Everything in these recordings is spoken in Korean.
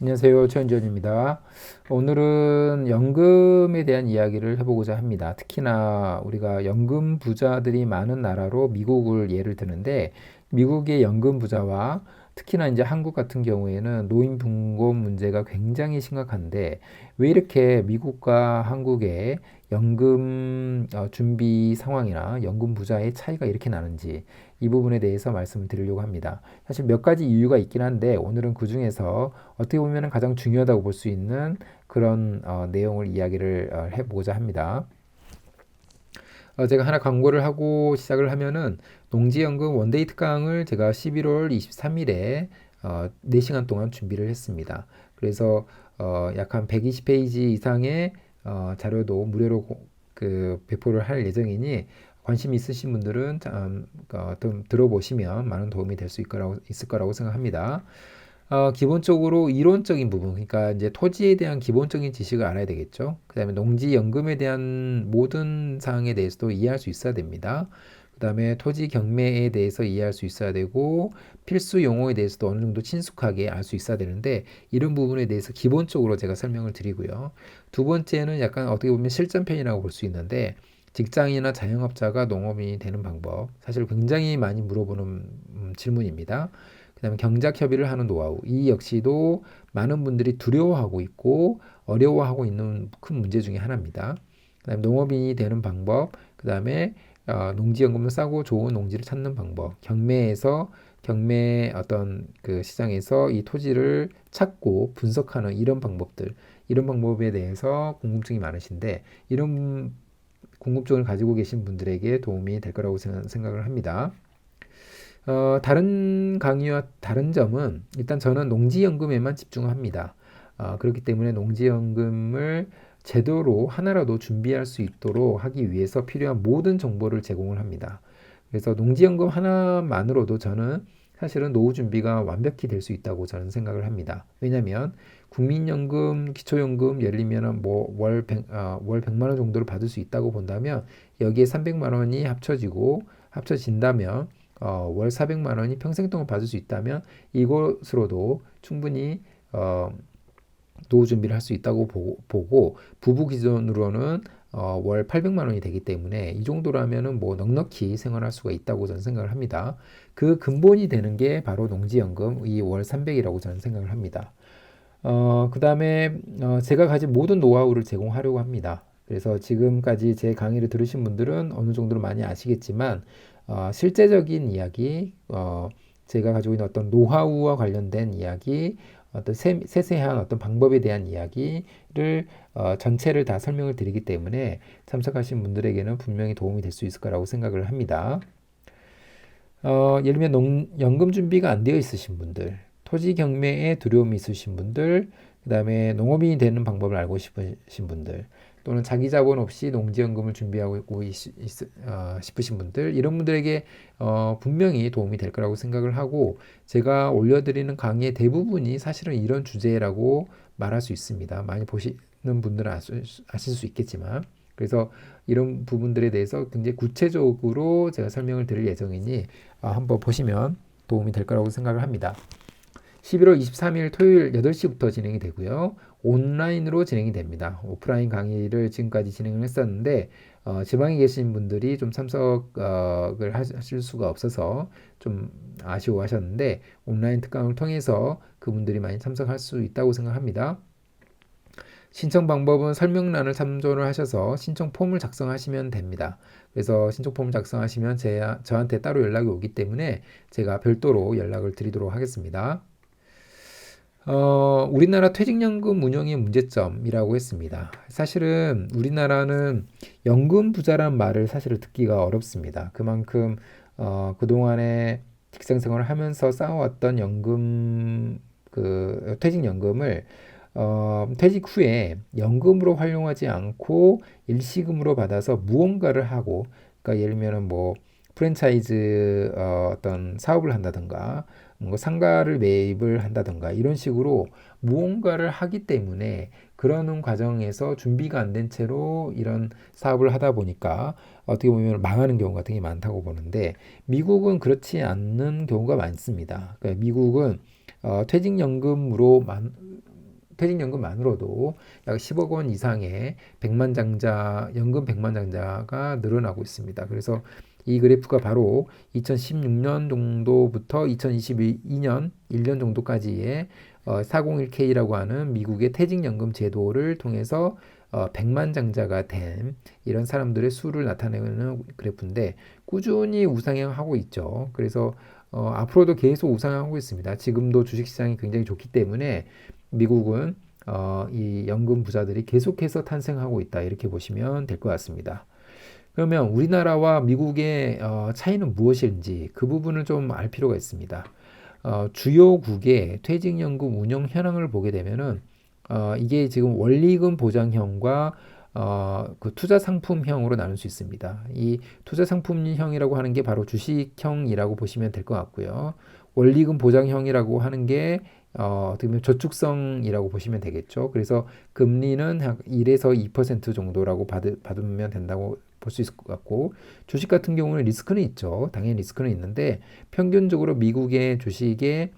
안녕하세요. 최현전입니다. 오늘은 연금에 대한 이야기를 해보고자 합니다. 특히나 우리가 연금 부자들이 많은 나라로 미국을 예를 드는데, 미국의 연금 부자와 특히나 이제 한국 같은 경우에는 노인 붕괴 문제가 굉장히 심각한데, 왜 이렇게 미국과 한국의 연금 준비 상황이나 연금 부자의 차이가 이렇게 나는지, 이 부분에 대해서 말씀을 드리려고 합니다. 사실 몇 가지 이유가 있긴 한데, 오늘은 그 중에서 어떻게 보면 가장 중요하다고 볼 수 있는 그런 내용을 이야기를 해보고자 합니다. 제가 하나 광고를 하고 시작을 하면은 농지연금 원데이 특강을 제가 11월 23일에 4시간 동안 준비를 했습니다. 그래서 약 한 120페이지 이상의 자료도 무료로 배포를 할 예정이니 관심 있으신 분들은 좀 들어보시면 많은 도움이 될 수 있을 거라고 생각합니다. 기본적으로 이론적인 부분, 그러니까 이제 토지에 대한 기본적인 지식을 알아야 되겠죠. 그 다음에 농지연금에 대한 모든 사항에 대해서도 이해할 수 있어야 됩니다. 그 다음에 토지 경매에 대해서 이해할 수 있어야 되고, 필수 용어에 대해서도 어느 정도 친숙하게 알 수 있어야 되는데, 이런 부분에 대해서 기본적으로 제가 설명을 드리고요. 두 번째는 약간 어떻게 보면 실전편이라고 볼 수 있는데, 직장인이나 자영업자가 농업인이 되는 방법, 사실 굉장히 많이 물어보는 질문입니다. 그다음에 경작 협의를 하는 노하우. 이 역시도 많은 분들이 두려워하고 있고 어려워하고 있는 큰 문제 중에 하나입니다. 그다음에 농업인이 되는 방법. 그다음에 농지연금을 싸고 좋은 농지를 찾는 방법. 경매 어떤 그 시장에서 이 토지를 찾고 분석하는 이런 방법들. 이런 방법에 대해서 궁금증이 많으신데 이런 궁금증을 가지고 계신 분들에게 도움이 될 거라고 생각을 합니다. 다른 강의와 다른 점은 일단 저는 농지연금에만 집중합니다. 그렇기 때문에 농지연금을 제대로 하나라도 준비할 수 있도록 하기 위해서 필요한 모든 정보를 제공을 합니다. 그래서 농지연금 하나만으로도 저는 사실은 노후 준비가 완벽히 될 수 있다고 저는 생각을 합니다. 왜냐하면 국민연금, 기초연금 예를 들면 월 100만 원 정도를 받을 수 있다고 본다면 여기에 300만 원이 합쳐진다면 월 400만 원이 평생 동안 받을 수 있다면 이것으로도 충분히 노후 준비를 할 수 있다고 보고 부부 기준으로는 월 800만 원이 되기 때문에 이 정도라면은 뭐 넉넉히 생활할 수가 있다고 저는 생각을 합니다. 그 근본이 되는 게 바로 농지연금 이 월 300이라고 저는 생각을 합니다. 그 다음에 제가 가진 모든 노하우를 제공하려고 합니다. 그래서 지금까지 제 강의를 들으신 분들은 어느 정도로 많이 아시겠지만 실제적인 이야기, 제가 가지고 있는 어떤 노하우와 관련된 이야기, 어떤 세세한 어떤 방법에 대한 이야기를 전체를 다 설명을 드리기 때문에 참석하신 분들에게는 분명히 도움이 될 수 있을 거라고 생각을 합니다. 예를 들면 연금 준비가 안 되어 있으신 분들, 토지 경매에 두려움이 있으신 분들, 그 다음에 농업인이 되는 방법을 알고 싶으신 분들, 또는 자기 자본 없이 농지연금을 준비하고 싶으신 분들, 이런 분들에게 분명히 도움이 될 거라고 생각을 하고, 제가 올려드리는 강의의 대부분이 사실은 이런 주제라고 말할 수 있습니다. 많이 보시는 분들은 아실 수 있겠지만, 그래서 이런 부분들에 대해서 굉장히 구체적으로 제가 설명을 드릴 예정이니 한번 보시면 도움이 될 거라고 생각을 합니다. 11월 23일 토요일 8시부터 진행이 되고요. 온라인으로 진행이 됩니다. 오프라인 강의를 지금까지 진행을 했었는데 지방에 계신 분들이 좀 참석을 하실 수가 없어서 좀 아쉬워하셨는데 온라인 특강을 통해서 그분들이 많이 참석할 수 있다고 생각합니다. 신청 방법은 설명란을 참조를 하셔서 신청 폼을 작성하시면 됩니다. 그래서 신청 폼을 작성하시면 저한테 따로 연락이 오기 때문에 제가 별도로 연락을 드리도록 하겠습니다. 우리나라 퇴직연금 운영의 문제점이라고 했습니다. 사실은 우리나라는 연금 부자란 말을 사실은 듣기가 어렵습니다. 그만큼 그동안에 직장 생활을 하면서 쌓아왔던 퇴직연금을 퇴직 후에 연금으로 활용하지 않고 일시금으로 받아서 무언가를 하고, 그러니까 예를 들면 뭐 프랜차이즈 어떤 사업을 한다든가 뭐 상가를 매입을 한다든가 이런 식으로 무언가를 하기 때문에 그러는 과정에서 준비가 안 된 채로 이런 사업을 하다 보니까 어떻게 보면 망하는 경우가 되게 많다고 보는데, 미국은 그렇지 않는 경우가 많습니다. 그러니까 미국은 퇴직연금으로 퇴직연금만으로도 약 10억 원 이상의 연금 백만장자가 늘어나고 있습니다. 그래서 이 그래프가 바로 2016년 정도부터 2022년 1년 정도까지의 401k라고 하는 미국의 퇴직연금 제도를 통해서 100만 장자가 된 이런 사람들의 수를 나타내는 그래프인데 꾸준히 우상향하고 있죠. 그래서 앞으로도 계속 우상향하고 있습니다. 지금도 주식시장이 굉장히 좋기 때문에 미국은 이 연금 부자들이 계속해서 탄생하고 있다. 이렇게 보시면 될 것 같습니다. 그러면 우리나라와 미국의 차이는 무엇인지 그 부분을 좀 알 필요가 있습니다. 주요국의 퇴직연금 운영 현황을 보게 되면은 이게 지금 원리금 보장형과 그 투자 상품형으로 나눌 수 있습니다. 이 투자 상품형이라고 하는 게 바로 주식형이라고 보시면 될 것 같고요. 원리금 보장형이라고 하는 게 어떻게 보면 저축성이라고 보시면 되겠죠. 그래서 금리는 한 1에서 2% 정도라고 받으면 된다고 볼 수 있을 것 같고, 주식 같은 경우는 리스크는 있죠. 당연히 리스크는 있는데 평균적으로 미국의 주식의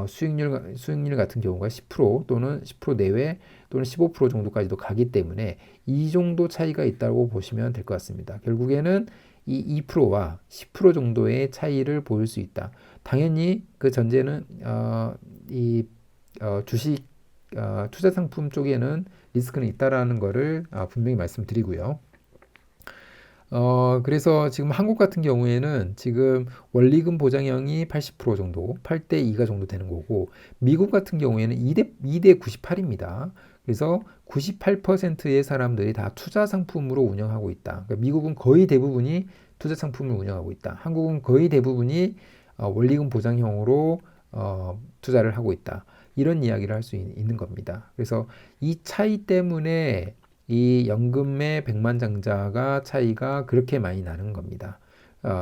수익률 같은 경우가 10% 또는 10% 내외 또는 15% 정도까지도 가기 때문에 이 정도 차이가 있다고 보시면 될 것 같습니다. 결국에는 이 2%와 10% 정도의 차이를 보일 수 있다. 당연히 그 전제는 주식 투자 상품 쪽에는 리스크는 있다라는 거를 분명히 말씀드리고요. 그래서 지금 한국 같은 경우에는 지금 원리금 보장형이 80% 정도, 8대 2가 정도 되는 거고, 미국 같은 경우에는 2대 98입니다. 그래서 98%의 사람들이 다 투자 상품으로 운영하고 있다. 그러니까 미국은 거의 대부분이 투자 상품을 운영하고 있다. 한국은 거의 대부분이 원리금 보장형으로 투자를 하고 있다. 이런 이야기를 할 수 있는 겁니다. 그래서 이 차이 때문에 이 연금의 백만장자가 차이가 그렇게 많이 나는 겁니다.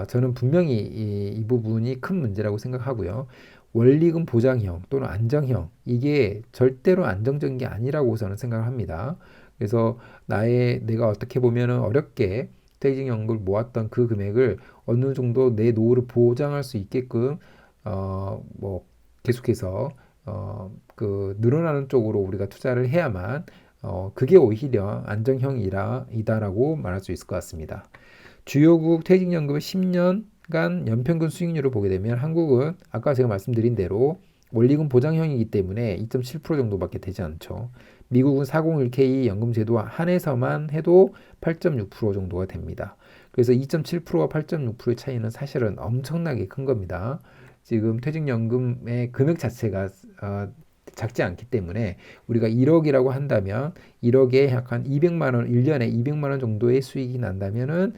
저는 분명히 이 부분이 큰 문제라고 생각하고요. 원리금 보장형 또는 안정형, 이게 절대로 안정적인 게 아니라고 저는 생각을 합니다. 그래서 내가 어떻게 보면은 어렵게 퇴직연금을 모았던 그 금액을 어느 정도 내 노후를 보장할 수 있게끔 뭐 계속해서 그 늘어나는 쪽으로 우리가 투자를 해야만 그게 오히려 안정형이다라고 말할 수 있을 것 같습니다. 주요국 퇴직연금의 10년간 연평균 수익률을 보게 되면 한국은 아까 제가 말씀드린 대로 원리금 보장형이기 때문에 2.7% 정도밖에 되지 않죠. 미국은 401k 연금제도 한해서만 해도 8.6% 정도가 됩니다. 그래서 2.7%와 8.6%의 차이는 사실은 엄청나게 큰 겁니다. 지금 퇴직연금의 금액 자체가 작지 않기 때문에 우리가 1억이라고 한다면 1억에 약 한 200만 원, 1년에 200만 원 정도의 수익이 난다면은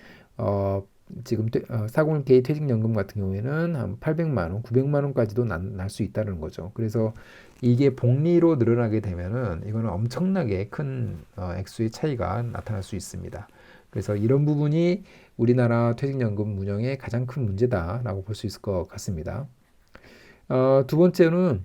지금 401k 퇴직연금 같은 경우에는 한 800만 원, 900만 원까지도 날 수 있다는 거죠. 그래서 이게 복리로 늘어나게 되면은 이거는 엄청나게 큰 액수의 차이가 나타날 수 있습니다. 그래서 이런 부분이 우리나라 퇴직연금 운영의 가장 큰 문제다라고 볼 수 있을 것 같습니다. 두 번째는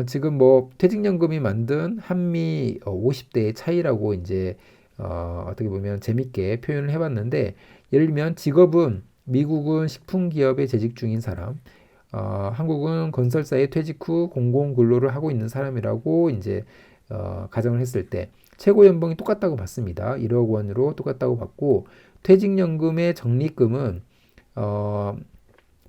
지금 뭐 퇴직연금이 만든 한미 50대의 차이라고 이제 어떻게 보면 재밌게 표현을 해봤는데, 예를 들면 직업은 미국은 식품기업에 재직 중인 사람, 한국은 건설사에 퇴직 후 공공근로를 하고 있는 사람이라고 이제 가정을 했을 때 최고 연봉이 똑같다고 봤습니다. 1억 원으로 똑같다고 봤고, 퇴직연금의 적립금은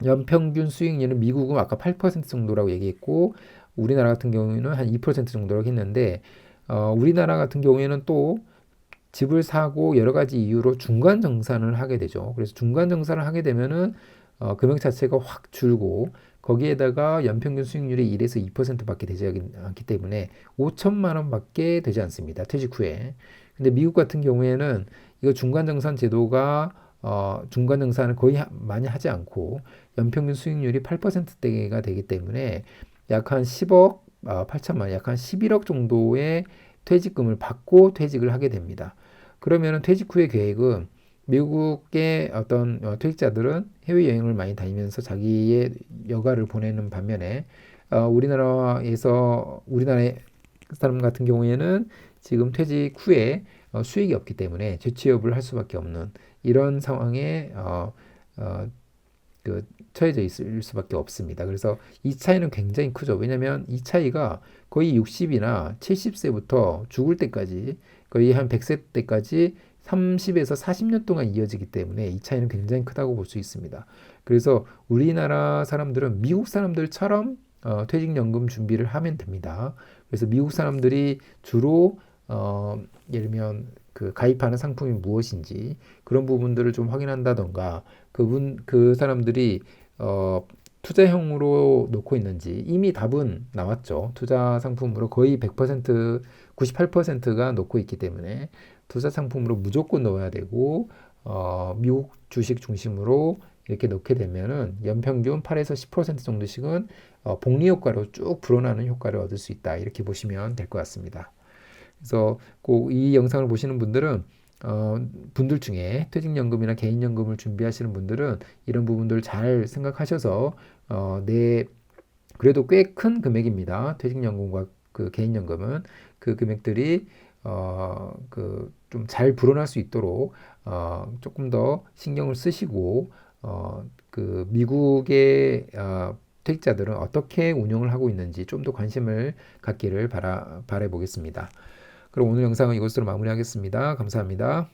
연평균 수익률은 미국은 아까 8% 정도라고 얘기했고 우리나라 같은 경우에는 한 2% 정도라고 했는데 우리나라 같은 경우에는 또 집을 사고 여러 가지 이유로 중간 정산을 하게 되죠. 그래서 중간 정산을 하게 되면은 금액 자체가 확 줄고 거기에다가 연평균 수익률이 1에서 2%밖에 되지 않기 때문에 5천만 원밖에 되지 않습니다. 퇴직 후에. 근데 미국 같은 경우에는 이거 중간 정산 제도가 중간 정산을 거의 많이 하지 않고 연평균 수익률이 8%대가 되기 때문에 약 한 10억 8천만, 약 한 11억 정도의 퇴직금을 받고 퇴직을 하게 됩니다. 그러면 퇴직 후의 계획은 미국의 어떤 퇴직자들은 해외여행을 많이 다니면서 자기의 여가를 보내는 반면에 우리나라의 사람 같은 경우에는 지금 퇴직 후에 수익이 없기 때문에 재취업을 할 수밖에 없는 이런 상황에 그 처해져 있을 수밖에 없습니다. 그래서 이 차이는 굉장히 크죠. 왜냐하면 이 차이가 거의 60이나 70세부터 죽을 때까지 거의 한 100세 때까지 30에서 40년 동안 이어지기 때문에 이 차이는 굉장히 크다고 볼 수 있습니다. 그래서 우리나라 사람들은 미국 사람들처럼 퇴직연금 준비를 하면 됩니다. 그래서 미국 사람들이 주로 예를 들면 그 가입하는 상품이 무엇인지 그런 부분들을 좀 확인한다던가 그 사람들이 투자형으로 놓고 있는지 이미 답은 나왔죠. 투자 상품으로 거의 100%, 98%가 놓고 있기 때문에 투자 상품으로 무조건 넣어야 되고 미국 주식 중심으로 이렇게 넣게 되면은 연평균 8에서 10% 정도씩은 복리 효과로 쭉 불어나는 효과를 얻을 수 있다. 이렇게 보시면 될 것 같습니다. 그래서 꼭 이 영상을 보시는 분들은 분들 중에 퇴직연금이나 개인연금을 준비하시는 분들은 이런 부분들을 잘 생각하셔서 그래도 꽤 큰 금액입니다. 퇴직연금과 그 개인연금은 그 금액들이 그 좀 잘 불어날 수 있도록 조금 더 신경을 쓰시고 그 미국의 퇴직자들은 어떻게 운영을 하고 있는지 좀 더 관심을 갖기를 바라보겠습니다. 그럼 오늘 영상은 이것으로 마무리하겠습니다. 감사합니다.